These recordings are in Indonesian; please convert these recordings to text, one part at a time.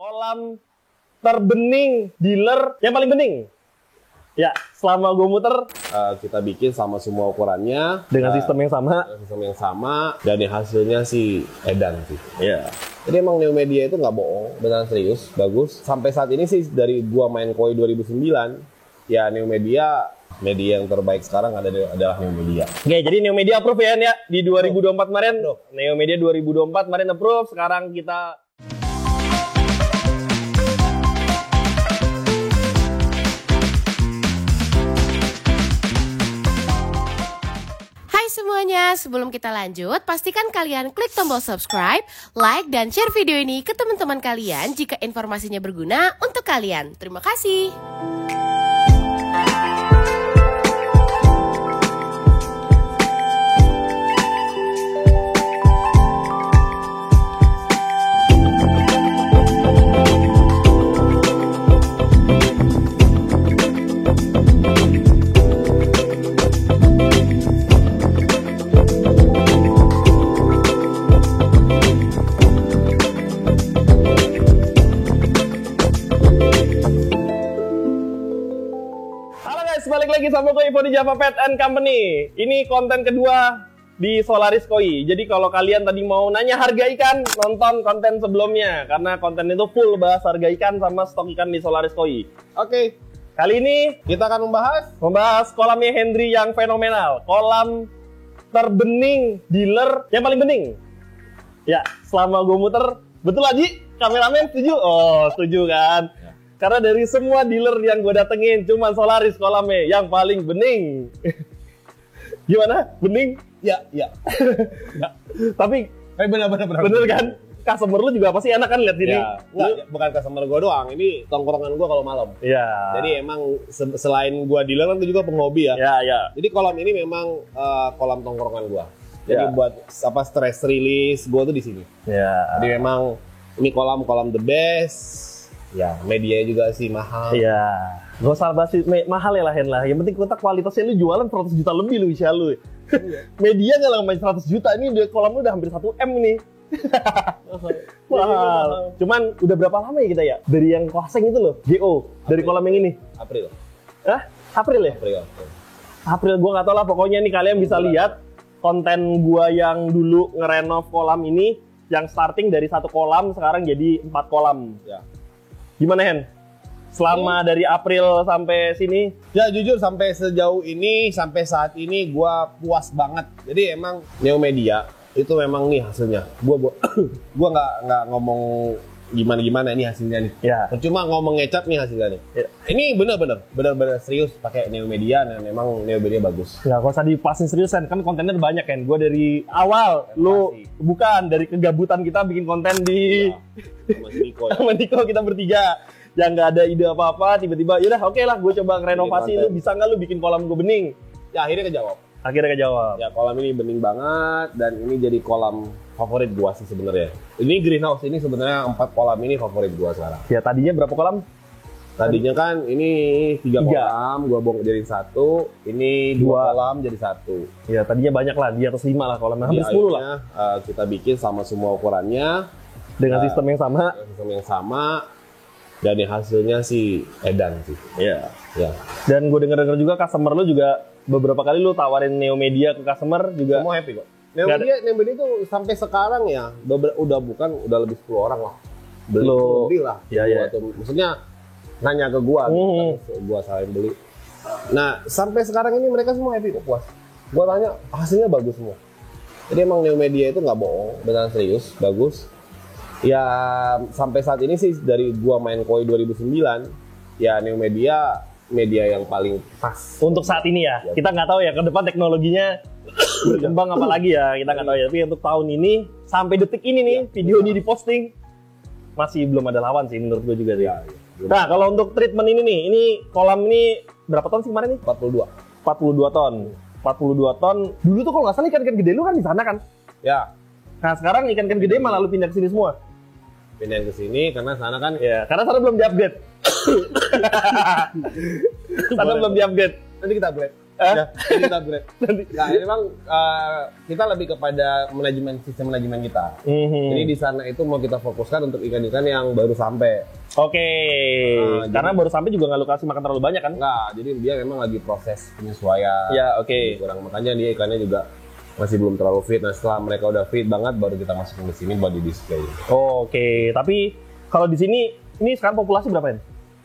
kolam terbening dealer yang paling bening. Ya, selama gue muter kita bikin sama semua ukurannya dengan sistem yang sama, dan hasilnya sih edan sih. Ya. Jadi emang Neo Media itu nggak bohong, beneran serius, bagus. Sampai saat ini sih dari gua main koi 2009, ya Neo Media yang terbaik sekarang adalah Neo Media. Oke, jadi Neo Media approve ya di 2024 kemarin. Neo Media 2024 kemarin approve. Sekarang kita semuanya, sebelum kita lanjut, pastikan kalian klik tombol subscribe, like, dan share video ini ke teman-teman kalian jika informasinya berguna untuk kalian. Terima kasih. balik lagi sama gue Ivo di Java Pet and Company. Ini konten kedua di Solaris Koi. Jadi kalau kalian tadi mau nanya harga ikan, nonton konten sebelumnya. Karena konten itu full bahas harga ikan sama stok ikan di Solaris Koi. Oke, kali ini kita akan membahas kolamnya Hendry yang fenomenal. Kolam terbening dealer yang paling bening. Ya, selama gue muter, betul Haji? Kameramen setuju? Oh, setuju kan? Karena dari semua dealer yang gue datengin, cuman Solaris kolamnya yang paling bening. Gimana? Bening? Ya. Tapi bener kan? Customer lu juga pasti enak kan lihat ini? Ya, bukan customer gue doang, ini tongkrongan gue kalau malam. Iya. Jadi emang selain gue dealer kan juga penghobi ya. Iya. Jadi kolam ini memang kolam tongkrongan gue. Jadi buat stress release gue tuh di sini. Iya. Jadi memang ini kolam the best. Ya, media juga sih mahal. Iya. Gak usah bahas mahal ya lah. Yang penting kita kualitasnya lu jualan 100 juta lebih lu Isya lu. Media gak lah main 100 juta, ini kolam lu udah hampir 1 M nih. Mahal. Cuman udah berapa lama ya kita ya? Dari yang klaseng itu loh, GO. Dari kolam yang ini. April. Hah? April ya? April gua gak tau lah, pokoknya nih kalian bisa lihat konten gua yang dulu ngerenov kolam ini, yang starting dari 1 kolam sekarang jadi 4 kolam. Ya. Gimana Hen? Selama dari April sampai sini? Ya jujur sampai sejauh ini, sampai saat ini gue puas banget. Jadi emang Neo Media itu memang nih hasilnya. Gue nggak ngomong gimana ini hasilnya nih. Ya. Cuma ngomong ngecap nih hasilnya nih. Ya. Ini bener-bener serius pakai Neo Media dan memang Neo Media bagus. Ya kalau usah dipasin serius kan kontennya banyak kan. Gue dari awal, bukan dari kegabutan kita bikin konten di sama Niko kita bertiga yang nggak ada ide apa-apa, tiba-tiba yaudah oke lah gue coba renovasi, lu bisa nggak lu bikin kolam gue bening? Ya akhirnya kejawab. Ya kolam ini bening banget dan ini jadi kolam favorit gua sih sebenarnya. Ini greenhouse ini sebenarnya 4 kolam ini favorit gua sekarang. Ya tadinya berapa kolam? Tadinya kan ini 3 kolam, gua bongkar jadi 1. Ini 2 kolam jadi 1. Ya tadinya banyak lah, di atas 5 lah kolamnya, hampir 10 lah. Kita bikin sama semua ukurannya dengan sistem yang sama. Dan hasilnya sih edan sih. Iya. Ya. Dan gue denger juga customer lu juga beberapa kali lu tawarin Neo Media ke customer juga. Semua happy kok. Neo Media itu sampai sekarang ya udah lebih 10 orang lah. Beli lah. Iya. Maksudnya nanya ke gua, gua salahin beli. Nah sampai sekarang ini mereka semua happy kok, puas. Gua tanya hasilnya bagus semua. Jadi emang Neo Media itu nggak bohong, beneran serius, bagus. Ya sampai saat ini sih dari gua main koi 2009, ya Neo Media yang paling pas untuk saat ini ya. Kita nggak tahu ya ke depan teknologinya berkembang apa lagi ya, kita nggak tahu ya. Tapi untuk tahun ini sampai detik ini nih video ini diposting masih belum ada lawan sih menurut gua juga sih. Nah kalau untuk treatment ini nih, ini kolam ini berapa ton sih kemarin nih? 42 ton. 42 ton. Dulu tuh kalau nggak salah ikan-ikan gede lu kan di sana kan? Ya. Nah sekarang ikan-ikan gede malah lu pindah ke sini semua. Pindahin ke sini karena sana kan karena sana belum di-upgrade. Sana belum di-upgrade. Nanti kita upgrade. Ya, jadi kita upgrade. Nah, memang kita lebih kepada sistem manajemen kita. Jadi di sana itu mau kita fokuskan untuk ikan-ikan yang baru sampai. Oke. Karena baru sampai juga nggak lu kasih makan terlalu banyak kan? Enggak, jadi dia memang lagi proses penyesuaian. Ya, oke. Kurang makanya dia ikannya juga masih belum terlalu fit. Nah, setelah mereka udah fit banget baru kita masukin ke sini buat di display. Oke, tapi kalau di sini ini sekarang populasi berapa ya?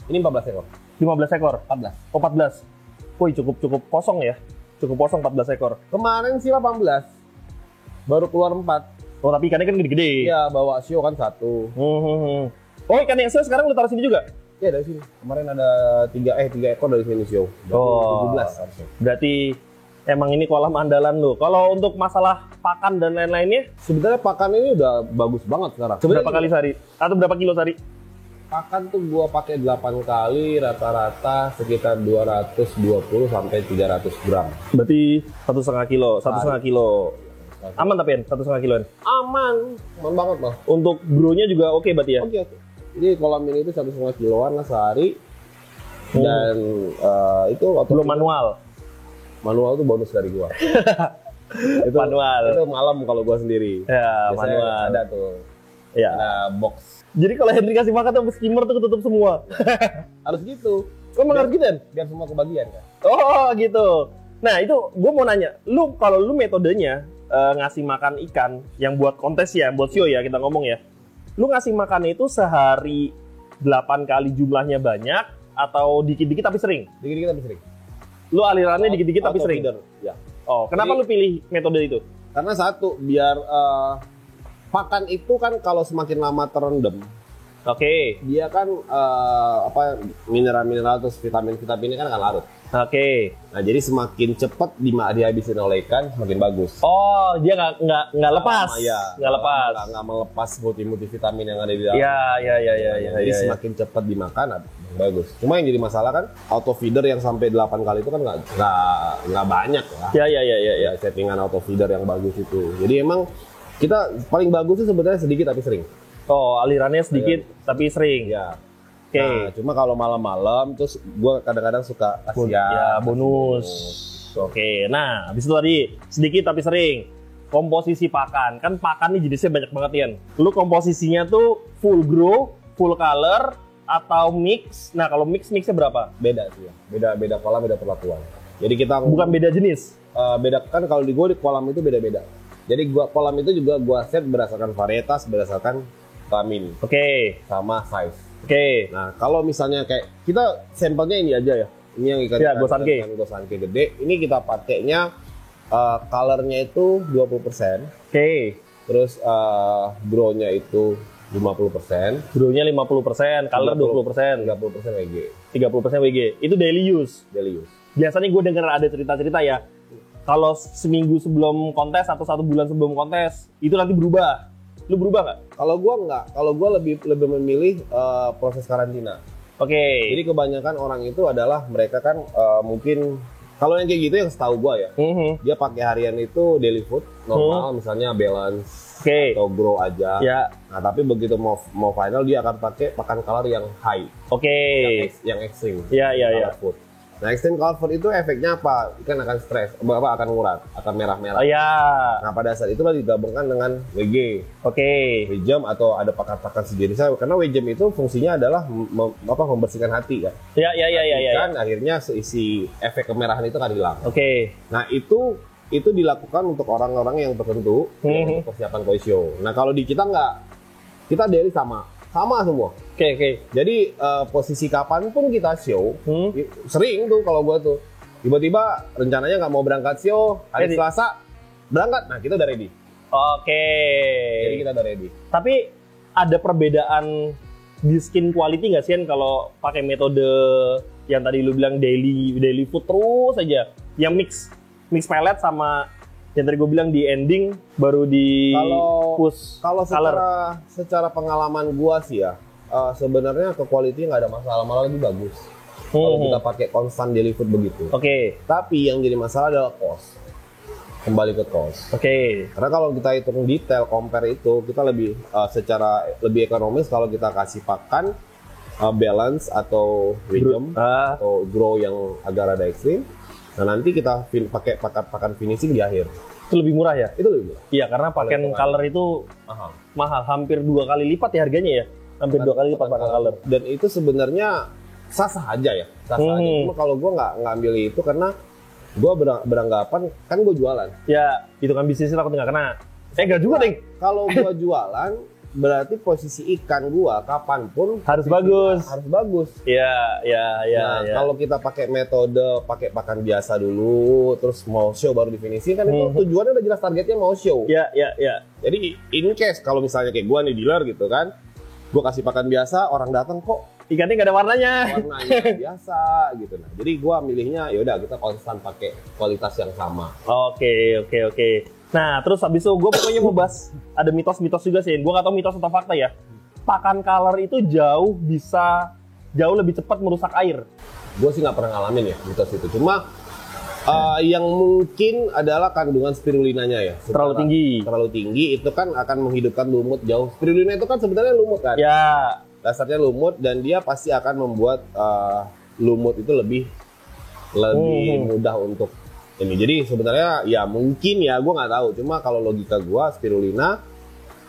Ini 14 ekor. 15 ekor. 14. Oh, 14. Wih, cukup kosong ya. Cukup kosong 14 ekor. Kemarin sih 18. Baru keluar 4. Oh, tapi ikannya kan gede-gede. Iya, bawa sio kan 1. Oh, ikan yang sekarang lu taruh sini juga? Iya, dari sini. Kemarin ada 3 ekor dari sini sio. Oh. 17 harusnya. Berarti emang ini kolam andalan lu. Kalau untuk masalah pakan dan lain-lainnya, Sebenarnya pakan ini udah bagus banget sekarang. berapa kali sehari? Atau berapa kilo sehari? Pakan tuh gua pakai 8 kali, rata-rata sekitar 220 sampai 300 gram. Berarti 1,5 kilo, 1,5 kilo. Aman tapi 1,5 kiloan. Aman banget loh. Untuk grow-nya juga oke berarti ya? Oke. Jadi kolam ini itu 1,5 kiloan lah sehari. Dan itu Belum manual. Manual tuh bonus dari gua. Itu Manual. Itu malam kalau gua sendiri. Ya, Biasanya manual. ada tuh. Ya. Ada box. Jadi kalau Henry kasih makan tuh skimmer tuh ketutup semua. Harus gitu. Emang harus gitu kan? Biar semua kebagian kan. Oh gitu. Nah itu gue mau nanya, kalau lu metodenya ngasih makan ikan yang buat kontes ya, buat show ya kita ngomong ya. Lu ngasih makan itu sehari 8 kali jumlahnya banyak atau dikit-dikit tapi sering? Dikit-dikit tapi sering. Lu alirannya dikit-dikit tapi Auto sering? feeder. Ya. Oh, kenapa Jadi- lu pilih metode itu? Karena satu, biar pakan itu kan kalau semakin lama terendam, Oke. dia kan mineral-mineral terus vitamin-vitaminnya kan akan larut. Oke. Nah, jadi semakin cepat dihabisin oleh ikan, semakin bagus. Oh, dia nggak lepas. Iya. Nggak lepas. Nggak melepas multivitamin yang ada di dalam. Iya. Jadi semakin cepat dimakan, bagus. Cuma yang jadi masalah kan auto feeder yang sampai 8 kali itu kan nggak banyak ya. Iya. Settingan auto feeder yang bagus itu. Jadi emang kita paling bagus itu sebenarnya sedikit tapi sering. Oh, alirannya sedikit tapi sering. Ya. Oke. Nah, cuma kalau malam-malam terus gue kadang-kadang suka kasih Ya, bonus. Oke. Nah, habis itu tadi sedikit tapi sering. Komposisi pakan. Kan pakan nih jenisnya banyak banget ya. Lu komposisinya tuh full grow, full color atau mix. Nah, kalau mixnya berapa? Beda sih ya. Beda kolam, beda perlakuan. Jadi kita Bukan beda jenis. beda kan kalau di gue di kolam itu beda-beda. Jadi kolam itu juga gue set berdasarkan varietas, berdasarkan kelamin Oke. sama size. Oke. Nah, kalau misalnya kayak kita sampelnya ini aja ya. Ini yang ikan Ya, Gosanke. Gosanke gede. Ini kita pakainya colornya itu 20%. Oke. Terus grow-nya itu 50%. Grow-nya 50%, color 20%, 30% WG. 30% WG. Itu daily use. Daily use. Biasanya gue denger ada cerita-cerita ya. Kalau seminggu sebelum kontes atau 1 bulan sebelum kontes, itu nanti berubah. Lu berubah nggak? Kalau gua enggak, kalau gua lebih memilih proses karantina. Oke. Jadi kebanyakan orang itu adalah mereka kan mungkin kalau yang kayak gitu yang setahu gua ya, dia pakai harian itu daily food normal, misalnya balance Oke. atau grow aja. Ya. Nah tapi begitu mau final dia akan pakai pakan kalor yang high, Oke. yang ekstrim. Ya. Color food. Nah extreme color food itu efeknya apa? Ikan akan stres, akan ngurat, akan merah-merah. Oh ya. Nah pada saat itulah digabungkan dengan WG. Oke. Wejam atau ada pakan-pakan sejenisnya karena wejam itu fungsinya adalah membersihkan hati kan. Ya. Kan akhirnya seisi efek kemerahan itu akan hilang. Oke. Nah itu dilakukan untuk orang-orang yang tertentu untuk persiapan koi show. Nah kalau di kita nggak, kita daily sama semua. Oke. Jadi posisi kapanpun kita show sering tuh kalau gua tuh tiba-tiba rencananya nggak mau berangkat show hari Ready. Selasa berangkat. Nah kita udah ready. Oke. Jadi kita udah ready. Tapi ada perbedaan di skin quality nggak sih Yan, kalau pakai metode yang tadi lu bilang daily food terus aja, yang mix pellet sama yang tadi gue bilang di ending baru di push Kalau color. secara pengalaman gua sih ya, sebenarnya ke quality nggak ada masalah, malah lebih bagus. Kalau kita pakai konstan daily food begitu. Oke. Tapi yang jadi masalah adalah cost. Kembali ke cost. Oke. Karena kalau kita hitung detail, compare itu, kita lebih secara lebih ekonomis kalau kita kasih pakan balance atau rhythm atau grow yang agak rada ekstrim. Nah nanti kita pakai pakan finishing di akhir. Itu lebih murah ya? Itu lebih murah. Iya, karena pakai color itu mahal, hampir 2 kali lipat ya harganya ya. Hampir 2 kali lipat pakai color. Dan itu sebenarnya sah-sah aja ya. Sah-sah aja. Cuma kalau gue nggak ambil itu karena gue beranggapan kan gue jualan. Ya, itu kan bisnisnya takut nggak kena. Enggak juga, Ding. Kalau gue jualan, berarti posisi ikan gue kapanpun harus bagus. Harus bagus. Iya. Kalau kita pakai metode pakai pakan biasa dulu, terus mau show baru di finishing kan itu tujuannya udah jelas, targetnya mau show. Iya. Jadi in case kalau misalnya kayak gue nih dealer gitu kan, gue kasih pakan biasa, orang datang kok ikannya nggak ada warnanya biasa gitu. Nah, jadi gue milihnya ya udah kita konstan pakai kualitas yang sama. Oke. Nah, terus habis itu gue pokoknya mau bahas ada mitos-mitos juga sih. Gue nggak tahu mitos atau fakta ya. Pakan color itu jauh lebih cepat merusak air. Gue sih nggak pernah ngalamin ya mitos itu. Cuma yang mungkin adalah kandungan spirulinanya ya. Terlalu tinggi itu kan akan menghidupkan lumut jauh. Spirulina itu kan sebenarnya lumut kan? Ya. Dasarnya lumut dan dia pasti akan membuat lumut itu lebih mudah untuk ini. Jadi sebenarnya ya mungkin ya gue nggak tahu. Cuma kalau logika gue, spirulina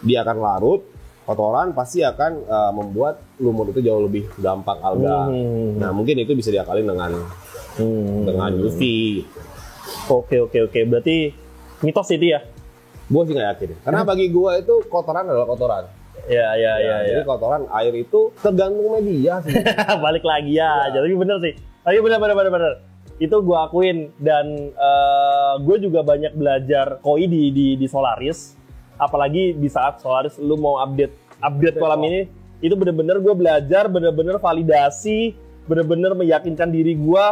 dia akan larut, kotoran pasti akan membuat lumut itu jauh lebih gampang alga. Nah mungkin itu bisa diakalin dengan UV. Oke. Berarti mitos itu ya? Gue sih nggak yakin. Karena bagi gue itu kotoran adalah kotoran. Ya. Jadi kotoran air itu tergantung media sih. Balik lagi ya. Jadi bener sih. Tapi bener. Itu gue akuin dan gue juga banyak belajar koi di Solaris, apalagi di saat Solaris lu mau update kolam ini, itu bener-bener gue belajar, bener-bener validasi, bener-bener meyakinkan diri gue,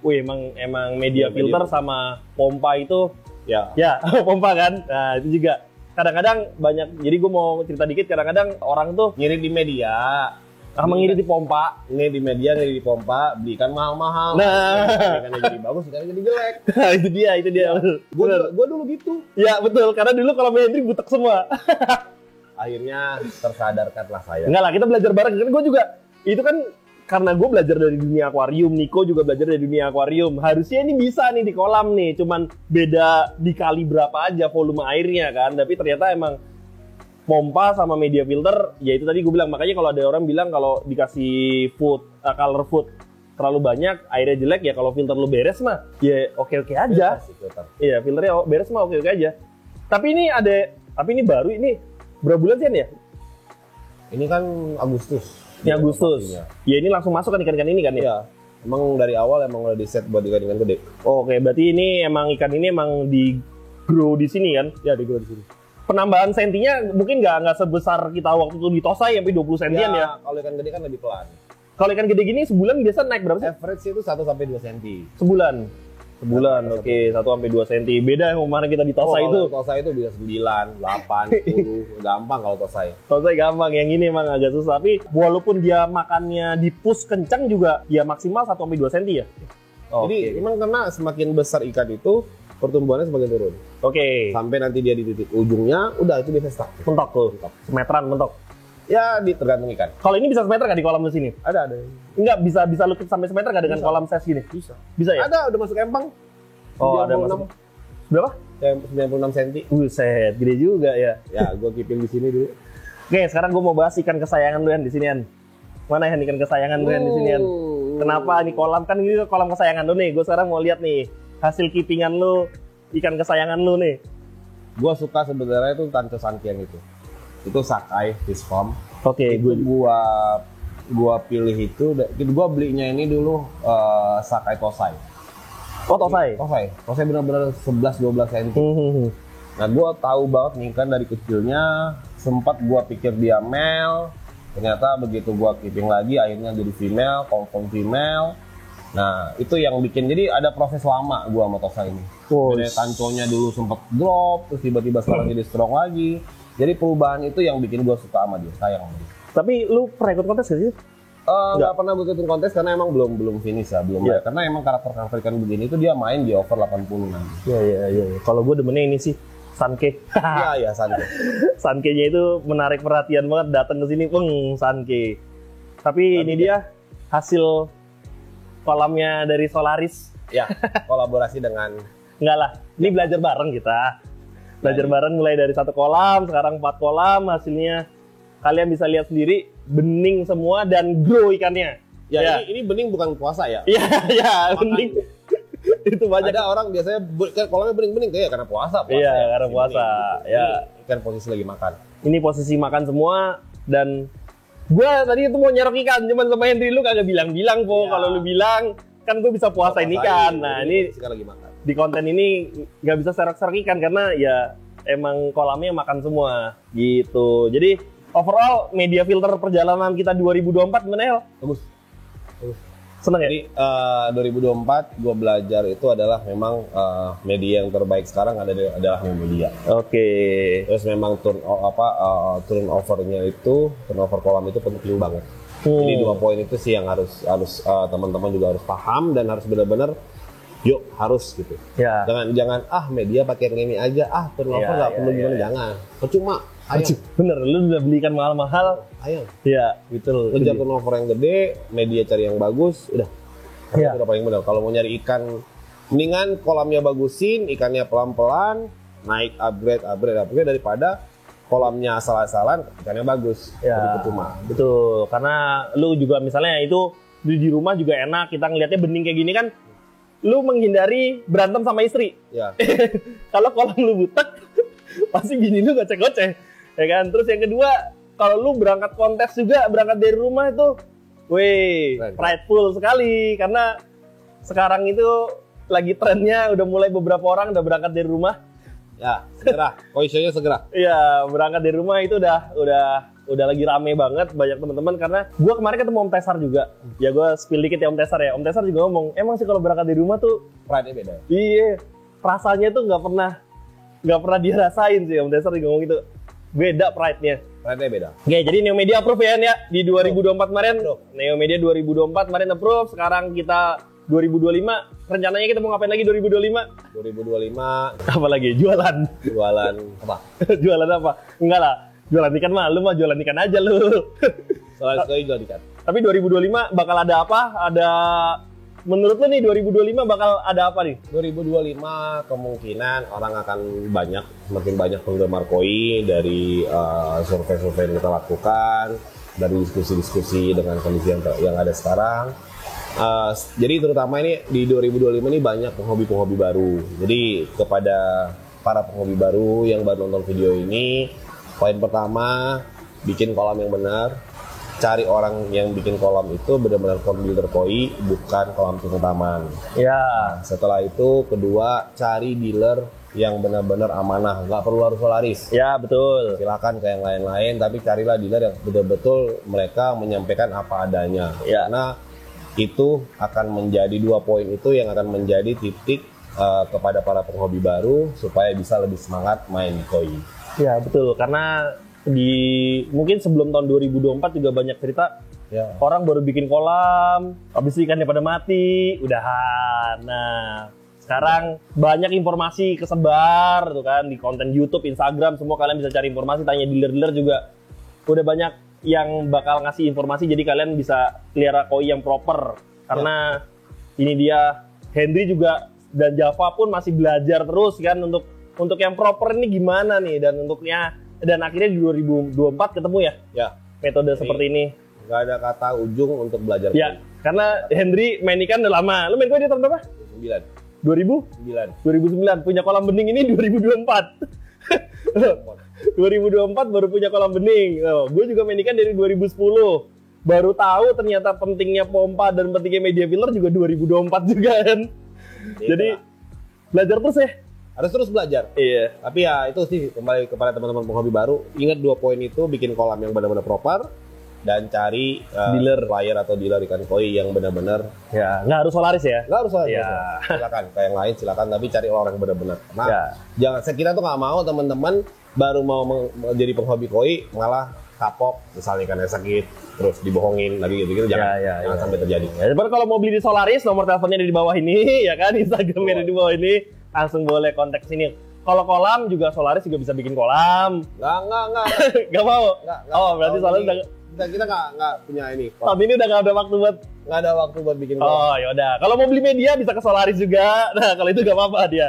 emang media filter sama pompa itu ya pompa kan. Nah itu juga kadang-kadang banyak, jadi gue mau cerita dikit, kadang-kadang orang tuh ngirit di media, mengirit di pompa, ngirit di pompa, beli ikan mahal-mahal. Nah, ikannya jadi bagus, ikannya jadi jelek. itu dia. Gue dulu gitu. Ya betul, karena dulu kalau main Hendrik butek semua. Akhirnya tersadarkanlah saya. Enggak lah, kita belajar bareng. Kan gue juga, itu kan karena gue belajar dari dunia akuarium, Niko juga belajar dari dunia akuarium. Harusnya ini bisa nih di kolam nih, cuman beda dikali berapa aja volume airnya kan. Tapi ternyata emang pompa sama media filter, ya itu tadi gue bilang. Makanya kalau ada orang bilang kalau dikasih color food terlalu banyak, airnya jelek, ya kalau filter lu beres mah, ya oke-oke aja. Iya, filternya beres mah oke-oke aja. Tapi ini baru, ini berapa bulan sih ya? Ini kan Agustus. Ini Agustus. Ya ini langsung masuk kan ikan-ikan ini kan ya? Iya. Emang dari awal emang udah di set buat ikan-ikan gede. Oke, berarti ini emang ikan ini emang di grow di sini kan? Ya, di grow di sini. Penambahan sentinya mungkin nggak sebesar kita waktu itu di Tosai sampai 20 sentian ya? Kalau ikan gede kan lebih pelan. Kalau ikan gede gini sebulan biasa naik berapa sih? Average itu 1 sampai 2 cm. Sebulan, oke, 1 sampai 2 cm. Beda yang kemarin kita di Tosai itu. Tosai itu bisa 9, 8, 10, gampang kalau Tosai. Tosai gampang, yang ini emang agak susah. Tapi walaupun dia makannya di push kencang juga, ya maksimal 1 sampai 2 cm ya? Jadi emang karena semakin besar ikan itu, pertumbuhannya semakin turun. Oke. Sampai nanti dia di titik ujungnya, udah itu biasa stuck. Mentok tuh, semeteran mentok. Ya, tergantung ikan. Kalau ini bisa semeter nggak di kolam di sini? Ada. Enggak, bisa lukis sampai semeter nggak dengan kolam size gini? Bisa ya? Ada, udah masuk empang. Oh, ada masuk. Berapa? 96 cm. Buset, gede juga ya. Ya, gue keeping di sini dulu. Oke, sekarang gue mau bahas ikan kesayangan lu di sini, An. Mana ya ikan kesayangan lu di sini, An? Kenapa ini kolam, kan ini kolam kesayangan lu nih. Gue sekarang mau lihat nih hasil keepingan lu, ikan kesayangan lu nih. Gue suka sebenarnya itu Tanco Santian itu Sakai Fish Farm. Oke, gua pilih itu. Gua belinya ini dulu Sakai Tosai. Oh, Tosai benar-benar 11-12 cm. Nah, gua tahu banget nih kan dari kecilnya, sempat gua pikir dia male, ternyata begitu gua keeping lagi akhirnya jadi female, confirm female. Nah, itu yang bikin, jadi ada proses lama gua sama Tosai ini. Jadi tanconya dulu sempat drop, terus tiba-tiba sekarang jadi strong lagi. Jadi perubahan itu yang bikin gue suka sama dia, sayang sama dia. Tapi lu pernah ikut kontes gak sih? Nggak pernah ikutin kontes karena emang belum finish ya, Yeah. Karena emang karakter ikan begini itu dia main di over 80 nanti. Iya. Kalau gue demennya ini sih, Sanke. Iya, Sanke. Sanke-nya itu menarik perhatian banget, datang ke sini, Sanke. Tapi ini dia hasil kolamnya dari Solaris. Ya, kolaborasi dengan Enggak lah, ini belajar bareng kita. Belajar bareng mulai dari 1 kolam, sekarang 4 kolam, hasilnya kalian bisa lihat sendiri, bening semua dan grow ikannya. ya. Ini bening bukan puasa ya. Iya, ya, bening. Itu banyak. Ada orang biasanya kolamnya bening-bening kayak karena puasa. Iya, karena puasa. Ya. Ini ikan posisi lagi makan. Ini posisi makan semua dan gua tadi itu mau nyerok ikan, cuman sama Henry lu kagak bilang-bilang po. Ya. Kalau lu bilang kan gue bisa puasain ikan. Nah, ini ikan lagi makan. di konten ini nggak bisa serok-serok ikan karena ya emang kolamnya makan semua gitu. Jadi overall media filter perjalanan kita 2024 gimana ya? Bagus. Seneng ya? Jadi 2024 gue belajar itu adalah memang media yang terbaik sekarang adalah media. Oke. Terus memang turnovernya itu, turnover kolam itu penting banget. Jadi 2 poin itu sih yang harus teman-teman juga harus paham dan harus benar-benar yuk harus gitu. Ya. Jangan media pakai yang ini aja, turnover nggak perlu gimana, jangan. Percuma. Ayo. Bener, lu udah beli ikan mahal-mahal. Ayo. Iya, betul. Kejar turnover yang gede, media cari yang bagus, udah. Iya. Itu udah paling benar. Kalau mau nyari ikan, mendingan kolamnya bagusin, ikannya pelan-pelan, naik upgrade daripada kolamnya asal-asalan, ikannya bagus. Ya, Jadi percuma. betul. Karena lu juga misalnya itu di rumah juga enak, kita ngelihatnya bening kayak gini kan, lu menghindari berantem sama istri. Ya. Kalau kolam lu butek, pasti gini lu goceh-goceh, ya kan? Terus yang kedua, kalau lu berangkat kontes juga, berangkat dari rumah itu, prideful sekali. Karena sekarang itu lagi trennya, udah mulai beberapa orang udah berangkat dari rumah. Ya, segera. Koisonya segera. Iya, berangkat dari rumah itu udah lagi rame banget banyak teman-teman karena gue kemarin ketemu Om Tesar juga. Ya gue spill dikit ya Om Tesar ya. Om Tesar juga ngomong, emang sih kalau berangkat dari rumah tuh Pride-nya beda. iya, rasanya tuh nggak pernah dirasain sih. Om Tesar juga ngomong gitu. Beda pride-nya. Pride-nya beda. Oke, jadi Neo Media approve ya di 2024 kemarin. Neo Media 2024 kemarin approve. Sekarang kita 2025. Rencananya kita mau ngapain lagi 2025? 2025 Apa lagi? Jualan. jualan apa? Jualan apa? Enggak lah. Jualan ikan mah, lu mah jualan ikan aja lu. Soalnya sekali jual ikan. Tapi 2025 bakal ada apa? Menurut lu nih 2025 bakal ada apa nih? 2025 kemungkinan orang akan semakin banyak penggemar koi dari survei-survei yang kita lakukan, dari diskusi-diskusi dengan kondisi yang ada sekarang. Jadi terutama ini di 2025 ini banyak penghobi-penghobi baru. Jadi kepada para penghobi baru yang baru nonton video ini, poin pertama, bikin kolam yang benar. Cari orang yang bikin kolam itu benar-benar kolam builder koi, bukan kolam tukang taman. Ya. Setelah itu, kedua, cari dealer yang benar-benar amanah. Nggak perlu harus solaris. Ya, betul. Silakan ke yang lain-lain, tapi carilah dealer yang betul-betul mereka menyampaikan apa adanya. Ya. Karena itu akan menjadi 2 poin itu yang akan menjadi titik kepada para penghobi baru supaya bisa lebih semangat main koi. Ya, betul. Karena mungkin sebelum tahun 2024 juga banyak cerita Ya. orang baru bikin kolam, habis itu ikannya pada mati, udahan. Nah, sekarang banyak informasi kesebar tuh kan di konten YouTube, Instagram, semua kalian bisa cari informasi, tanya dealer-dealer juga. Udah banyak yang bakal ngasih informasi, jadi kalian bisa pelihara koi yang proper. Karena ini dia, Henry juga dan Java pun masih belajar terus kan untuk yang proper ini gimana nih, dan akhirnya di 2024 ketemu ya metode seperti ini. Nggak ada kata ujung untuk belajar Ya, karena Henry main ikan udah lama. Lu main koi di tahun berapa? 9. 2009. Punya kolam bening ini 2024. 2024 baru punya kolam bening. Gue juga main ikan dari 2010. Baru tahu ternyata pentingnya pompa dan pentingnya media filler juga 2024 juga kan. Jadi belajar terus ya. Harus terus belajar. Iya. Tapi ya itu sih kembali kepada teman-teman penghobi baru. Ingat 2 poin itu, bikin kolam yang benar-benar proper dan cari dealer player atau dealer ikan koi yang benar-benar. Ya, nggak harus solaris ya. Nggak harus lah. Ya. Silakan ke yang lain silakan, tapi cari orang yang benar-benar. Nah, Ya. jangan kita tuh nggak mau teman-teman baru mau menjadi penghobi koi malah kapok, misalnya ikannya sakit terus dibohongin lagi gitu jangan sampai terjadi. Ya, sebenarnya kalau mau beli di Solaris, nomor teleponnya ada di bawah ini, ya kan, Instagramnya ada di bawah ini, langsung boleh kontak sini. Kalau kolam juga Solaris juga bisa bikin kolam. Nggak. Gak mau? Nggak. Oh, berarti Solaris udah kita nggak punya ini. Tahun ini udah nggak ada waktu buat. Nggak ada waktu buat bikin kolam. Oh yaudah. Kalau mau beli media bisa ke Solaris juga. Nah kalau itu nggak apa-apa dia.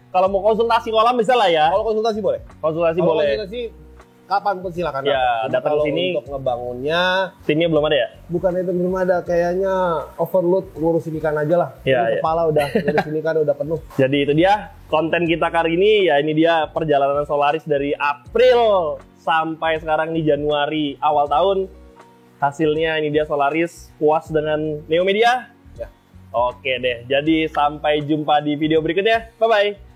Kalau mau konsultasi kolam bisa lah ya. Kalau konsultasi boleh. Konsultasi Kalau boleh. konsultasi kapan pun silakan. Ya, datang kalau ke sini. untuk ngebangunnya, Timnya belum ada ya? bukan itu belum ada. Kayaknya overload ngurusin ikan aja lah. Ya, Ini ya. kepala udah ngurusin ikan udah penuh. Jadi itu dia konten kita kali ini. Ya ini dia perjalanan Solaris dari April sampai sekarang di Januari awal tahun. Hasilnya ini dia Solaris puas dengan Neo Media. Ya. Oke deh. Jadi sampai jumpa di video berikutnya. Bye bye.